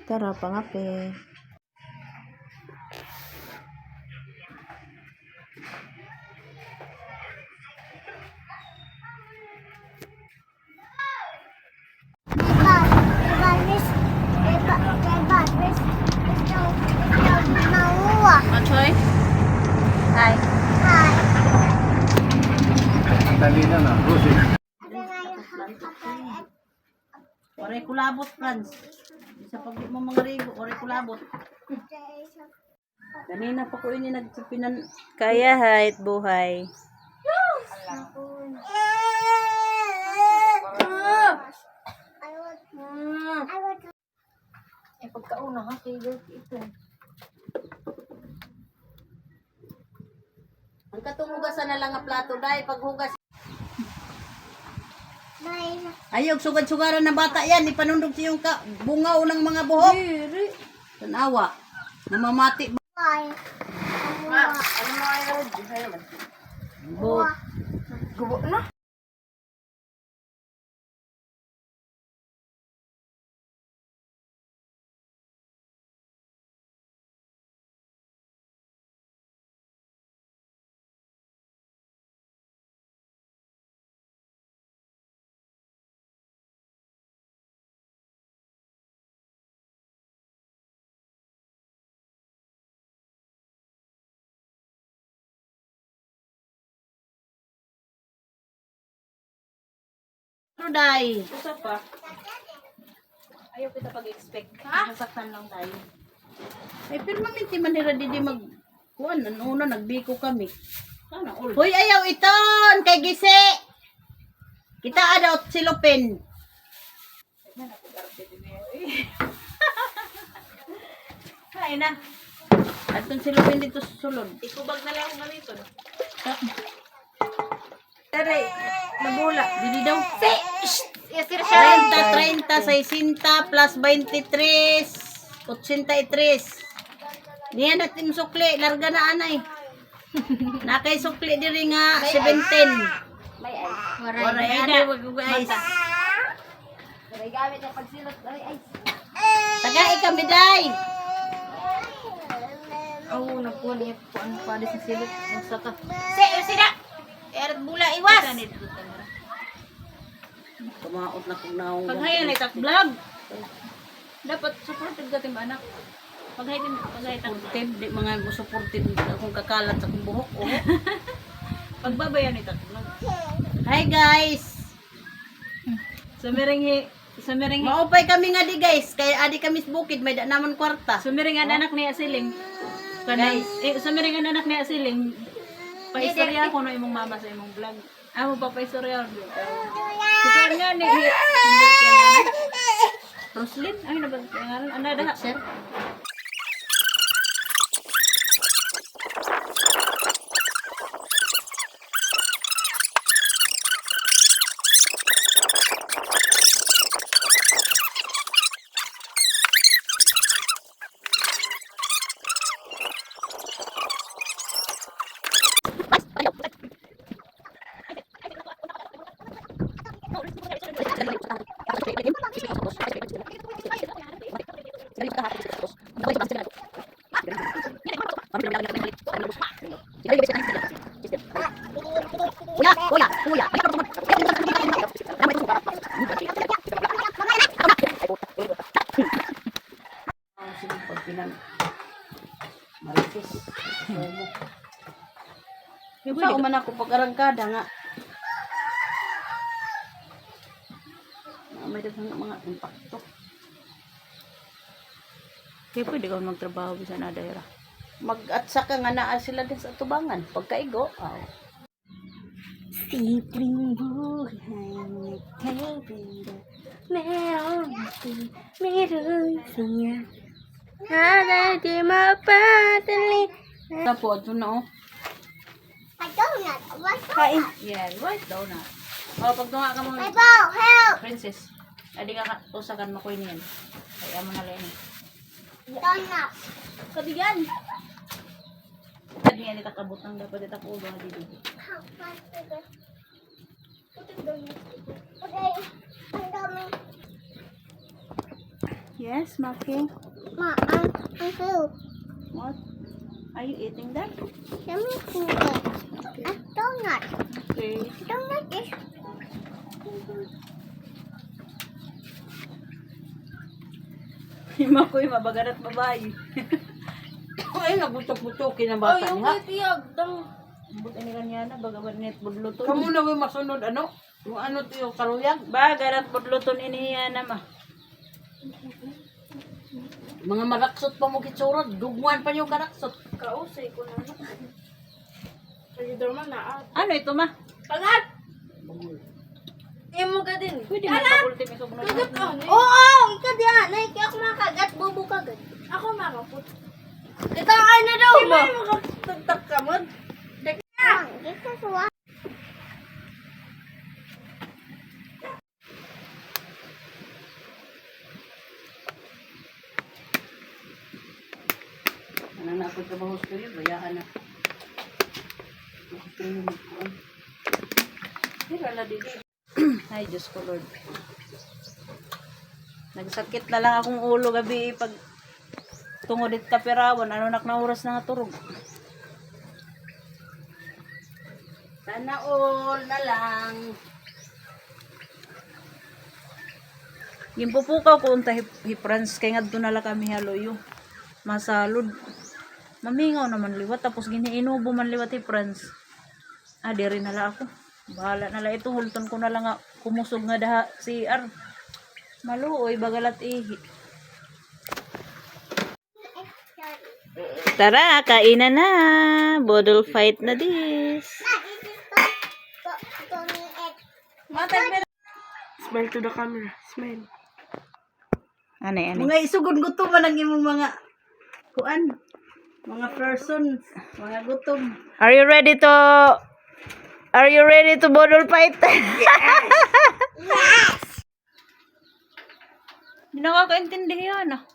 Tara, pangape. Machoy? Hi. Dali na na, Rosie. Oray kulabot, Franz. Isa pag di mo mga rigo, oray kulabot. Kanina pa ko ini nagpinan. Kaya hait buhay. Pagkauna ha, kay ito. Ang katunghugasan na lang ang plato, dahil paghugas. Ayog, sugad-sugaran ng bata yan. Ipanundog siya yung bungaw ng mga buhok. Tanawa. Namamati. Ano mo ay rod? Buhok. Gubo na. Day. Isa pa. Ayaw kita pag-expect. Nasaktan lang tayo. Ay, pero maminti manira di mag... Kuan, una nagbiko kami. Sana all. Hoy, ayaw iton! Kay Gise! Kitaadaw silupin. Kain na. Atong silupin dito sa sulod. Ikubag na lang ako ganito. Taray, nabula. Dili daw. 30, 30, 60 plus 23, 83. Niyan natin sukli, larga na anay. Nakay sukli diri nga 17. Waray ada wag guys. May gamit na pagsilot. Ay. Tagay kami day. Oo, nagkuha niya po ang pwede sa silot. Magsaka. Sira. Erat bula iwas. Kumaot na kung naong. Paghayan ay tak vlog. Dapat supported ka tim anak. Paghayan supportive, di mga supportive akong kakalat sa akong buhok. Oh. pagbabayan ay tak vlog. Hi guys. Sumiring Maupay kami nga di guys, kaya adi kami sa bukid may da naman kwarta. sumiring ang anak ni Asiling. Guys. Sumiring ang anak ni Asiling. Paistorya ko no imong mama sa imong vlog. Amo pa paistorya. Ikaw nga ni Roslyn, ay nabag ngalan ana daha. Sir. Kuya. Marites. Sa man ako pag-arangkada nga. May daghang mga impacto. Kaya pwede ka magtrabaho bisan na daira. Mag-atsa ka nga naa sila din sa tubangan. Pagkaigo, Simpleng buhay may kaibigan. Meron siya. Nada di mapadali. Tapos, ito na Kain. Yeah, white donut. O, pag tunga ka mo, princess. Adi ka usakan mo ko yun yan. Kaya mo na lang yun. Kabigan. Kadi yan itakabot ng dapat itakulo nga dito. Yes, Maki. Ma, I'm food. What? Are you eating that? Let me see it. A donut. Okay. Donut is Yung Makoy, mabagat at babae. Ay, nabutok-butokin ang bata niya. Buti ni kanya na, bagabat net budluton. Kamu na may masunod, ano? Yung ano to yung karuyag? Bagat at budluton iniya na ma. Mga maraksot pa mo kitsurod. Dugmuan pa yung karaksot. kausay ko na. Kasi naman na. Ano ito ma? Kagat! Imo ka din. Pwede mo pagulti may sumunod. Oo! Ikaw diyan. Nay, kaya ako makagat. Bubo kagat. Ako makaput. Ito ano daw mo? Sino mo makapagtag ka mo? Ito suwa. Ano na ako trabaho sa yun? Bayaan na. Hirala dito. Ay, Diyos ko Lord. Nagsakit na lang akong ulo gabi pag tungod it kapirawan. Ano nak na oras na nga turog. Sana all na lang. Gimpupukaw ko unta hiprans kay ngadto na lang kami haloyo. Masalod. Mamingaw naman liwat tapos giniinubo man liwat hiprans. Ah, diri na lang ako. Bahala na lang ito hulton ko na lang nga kumusog nga daha CR. Maluoy bagalat ihi. Tara, kainan na. Bodol fight na this. Smile to the camera. Smile. Ano yan? Mga isugod gutom man ang imong mga kuan. Mga person. Mga gutom. Are you ready to bodol fight? Yes! Hindi nakakaintindi yan ah.